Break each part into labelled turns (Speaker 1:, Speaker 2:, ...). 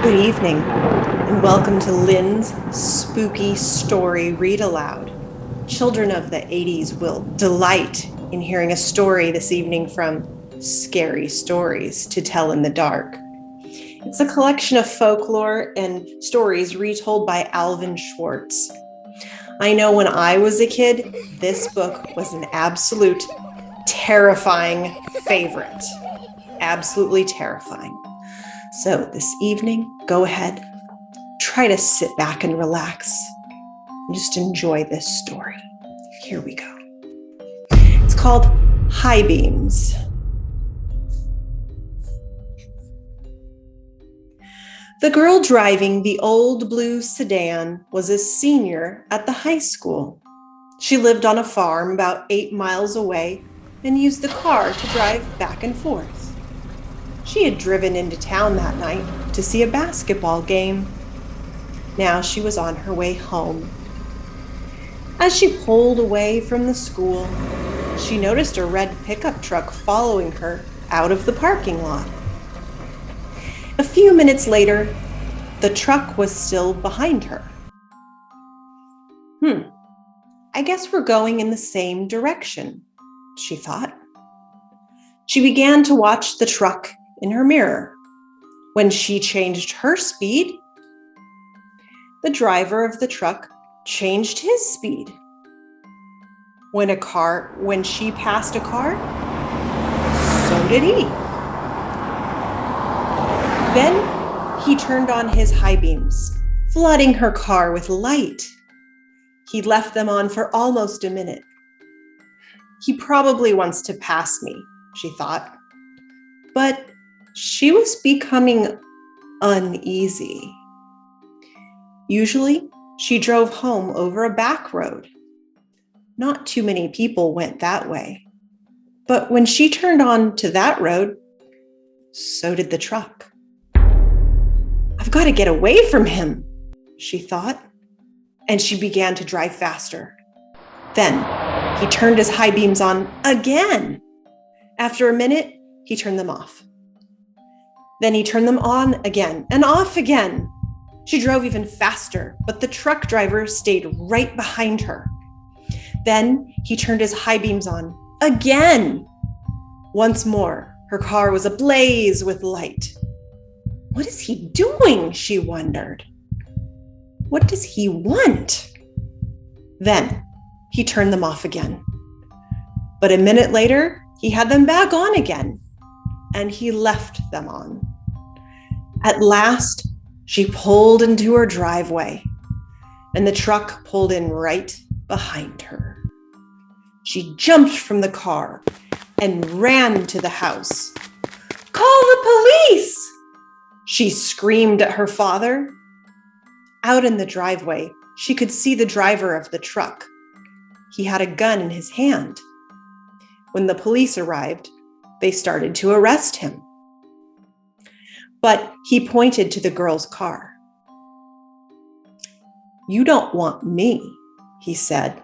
Speaker 1: Good evening, and welcome to Lynn's Spooky Story Read Aloud. Children of the 80s will delight in hearing a story this evening from Scary Stories to Tell in the Dark. It's a collection of folklore and stories retold by Alvin Schwartz. I know when I was a kid, this book was an absolute terrifying favorite. Absolutely terrifying. So this evening, go ahead, try to sit back and relax and just enjoy this story. Here we go. It's called High Beams. The girl driving the old blue sedan was a senior at the high school. She lived on a farm about 8 miles away and used the car to drive back and forth. She had driven into town that night to see a basketball game. Now she was on her way home. As she pulled away from the school, she noticed a red pickup truck following her out of the parking lot. A few minutes later, the truck was still behind her. I guess we're going in the same direction, she thought. She began to watch the truck in her mirror. When she changed her speed, the driver of the truck changed his speed. When she passed a car, so did he. Then he turned on his high beams, flooding her car with light. He left them on for almost a minute. He probably wants to pass me, she thought. But she was becoming uneasy. Usually, she drove home over a back road. Not too many people went that way. But when she turned on to that road, so did the truck. I've got to get away from him, she thought, and she began to drive faster. Then he turned his high beams on again. After a minute, he turned them off. Then he turned them on again and off again. She drove even faster, but the truck driver stayed right behind her. Then he turned his high beams on again. Once more, her car was ablaze with light. What is he doing? She wondered. What does he want? Then he turned them off again. But a minute later, he had them back on again, and he left them on. At last, she pulled into her driveway, and the truck pulled in right behind her. She jumped from the car and ran to the house. "Call the police!" she screamed at her father. Out in the driveway, she could see the driver of the truck. He had a gun in his hand. When the police arrived, they started to arrest him. But he pointed to the girl's car. "You don't want me," he said.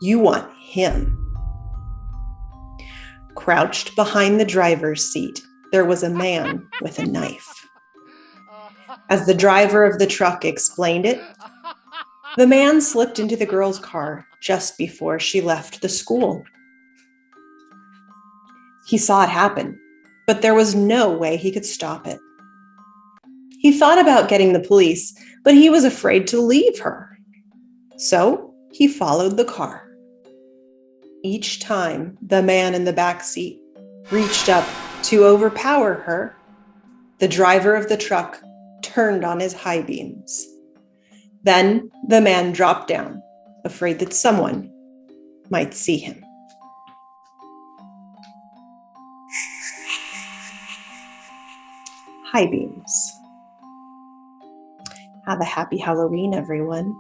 Speaker 1: "You want him." Crouched behind the driver's seat, there was a man with a knife. As the driver of the truck explained it, the man slipped into the girl's car just before she left the school. He saw it happen, but there was no way he could stop it. He thought about getting the police, but he was afraid to leave her. So he followed the car. Each time the man in the back seat reached up to overpower her, the driver of the truck turned on his high beams. Then the man dropped down, afraid that someone might see him. High beams. Have a happy Halloween, everyone.